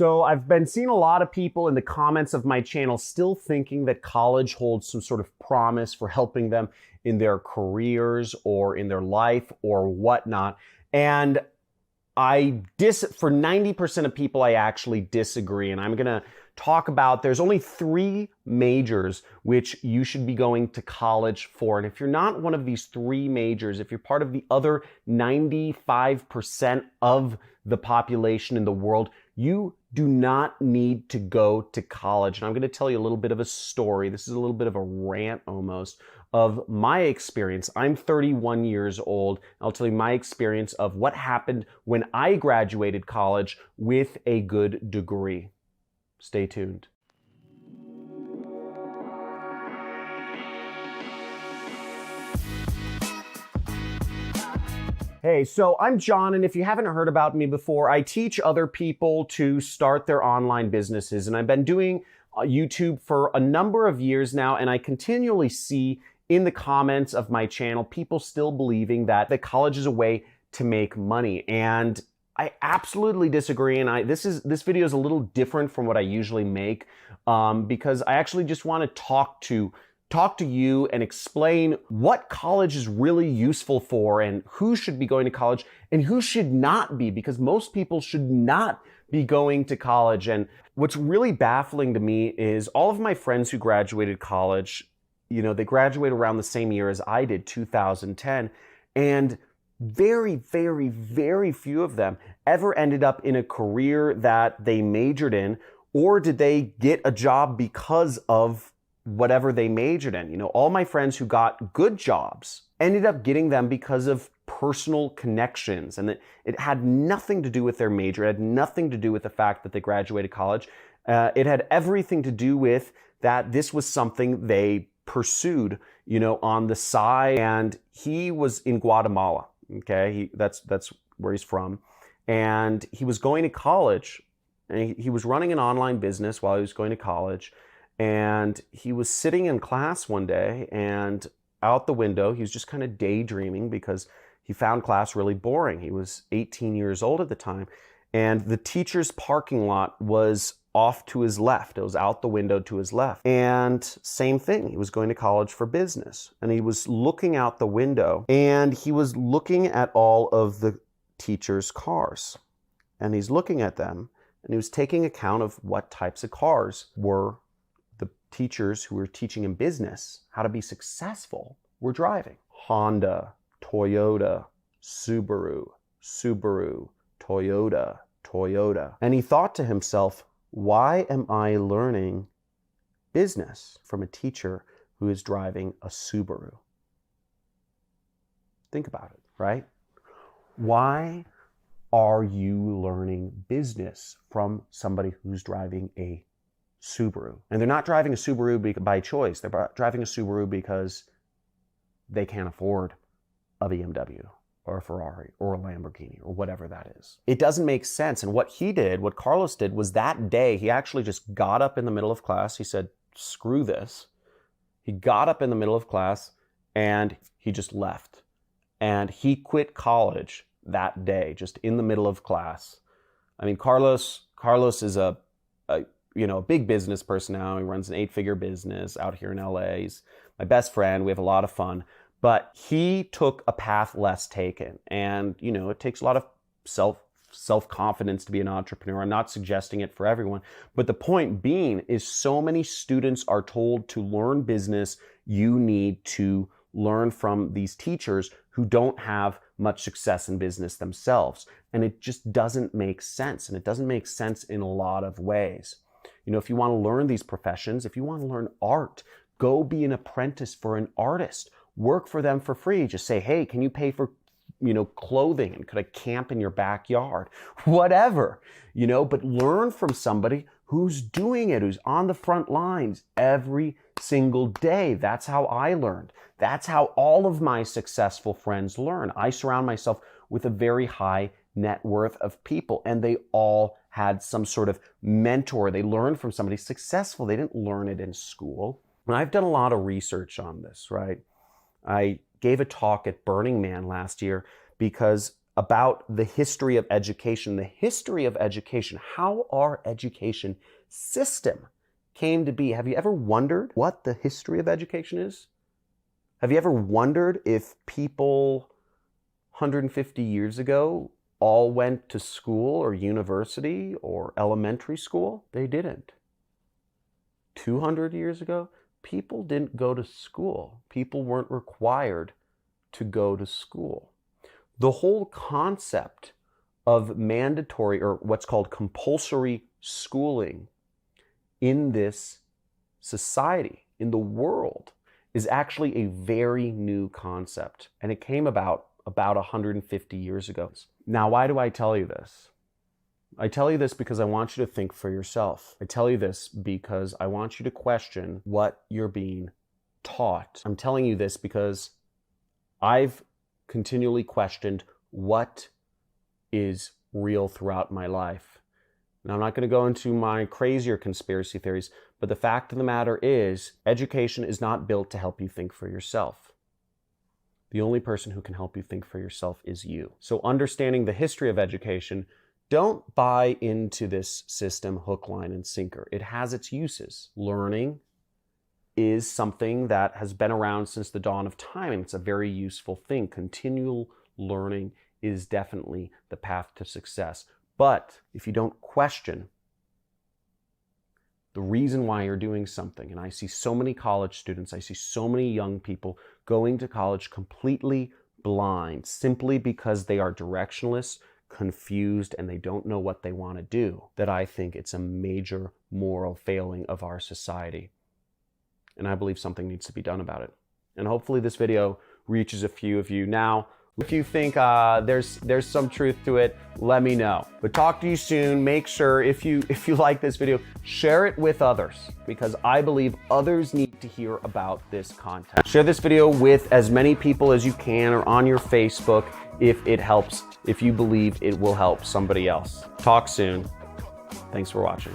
So I've been seeing a lot of people in the comments of my channel still thinking that college holds some sort of promise for helping them in their careers or in their life or whatnot. And for 90% of people, I actually disagree. And I'm going to talk about, there's only 3 majors which you should be going to college for. And if you're not one of these 3 majors, if you're part of the other 95% of the population in the world, you do not need to go to college. And I'm going to tell you a little bit of a story. This is a little bit of a rant almost of my experience. I'm 31 years old. I'll tell you my experience of what happened when I graduated college with a good degree. Stay tuned. Hey, so I'm John, and if you haven't heard about me before, I teach other people to start their online businesses, and I've been doing YouTube for a number of years now, and I continually see in the comments of my channel people still believing that college is a way to make money, and I absolutely disagree. And this video is a little different from what I usually make because I actually just want to talk to you and explain what college is really useful for and who should be going to college and who should not be, because most people should not be going to college. And what's really baffling to me is all of my friends who graduated college, you know, they graduated around the same year as I did, 2010, and very, very, very few of them ever ended up in a career that they majored in, or did they get a job because of whatever they majored in. You know, all my friends who got good jobs ended up getting them because of personal connections, and it had nothing to do with their major. It had nothing to do with the fact that they graduated college. It had everything to do with that this was something they pursued, you know, on the side. And he was in Guatemala. Okay, that's where he's from, and he was going to college, and he was running an online business while he was going to college. And he was sitting in class one day, and out the window, he was just kind of daydreaming because he found class really boring. He was 18 years old at the time, and the teacher's parking lot was off to his left. It was out the window to his left. And same thing, he was going to college for business, and he was looking out the window, and he was looking at all of the teacher's cars, and he's looking at them, and he was taking account of what types of cars were teachers who were teaching him business, how to be successful, were driving. Honda, Toyota, Subaru, Toyota. And he thought to himself, why am I learning business from a teacher who is driving a Subaru? Think about it, right? Why are you learning business from somebody who's driving a Subaru? And they're not driving a Subaru by choice. They're driving a Subaru because they can't afford a BMW or a Ferrari or a Lamborghini or whatever that is. It doesn't make sense. And what Carlos did was that day, he actually just got up in the middle of class. He said, screw this. He got up in the middle of class and he just left. And he quit college that day, just in the middle of class. I mean, Carlos is a big business person now. He runs an 8-figure business out here in LA. He's my best friend. We have a lot of fun. But he took a path less taken. And, you know, it takes a lot of self-confidence to be an entrepreneur. I'm not suggesting it for everyone. But the point being is so many students are told to learn business. You need to learn from these teachers who don't have much success in business themselves. And it just doesn't make sense. And it doesn't make sense in a lot of ways. You know, if you want to learn these professions, if you want to learn art, go be an apprentice for an artist. Work for them for free. Just say, hey, can you pay for, you know, clothing? And could I camp in your backyard? Whatever, you know, but learn from somebody who's doing it, who's on the front lines every single day. That's how I learned. That's how all of my successful friends learn. I surround myself with a very high net worth of people, and they all had some sort of mentor. They learned from somebody successful. They didn't learn it in school. And I've done a lot of research on this, right? I gave a talk at Burning Man last year because about the history of education. The history of education, how our education system came to be. Have you ever wondered what the history of education is? Have you ever wondered if people 150 years ago all went to school or university or elementary school? They didn't. 200 years ago, people didn't go to school. People weren't required to go to school. The whole concept of mandatory, or what's called compulsory schooling in this society, in the world, is actually a very new concept. And it came about 150 years ago. Now, why do I tell you this? I tell you this because I want you to think for yourself. I tell you this because I want you to question what you're being taught. I'm telling you this because I've continually questioned what is real throughout my life. Now, I'm not going to go into my crazier conspiracy theories, but the fact of the matter is, education is not built to help you think for yourself. The only person who can help you think for yourself is you. So understanding the history of education, don't buy into this system hook, line, and sinker. It has its uses. Learning is something that has been around since the dawn of time, and it's a very useful thing. Continual learning is definitely the path to success. But if you don't question the reason why you're doing something, and I see so many college students, I see so many young people going to college completely blind simply because they are directionless, confused, and they don't know what they want to do, that I think it's a major moral failing of our society. And I believe something needs to be done about it. And hopefully this video reaches a few of you. Now, if you think there's some truth to it, let me know. But talk to you soon. Make sure if you like this video, share it with others, because I believe others need to hear about this content. Share this video with as many people as you can, or on your Facebook if it helps, if you believe it will help somebody else. Talk soon. Thanks for watching.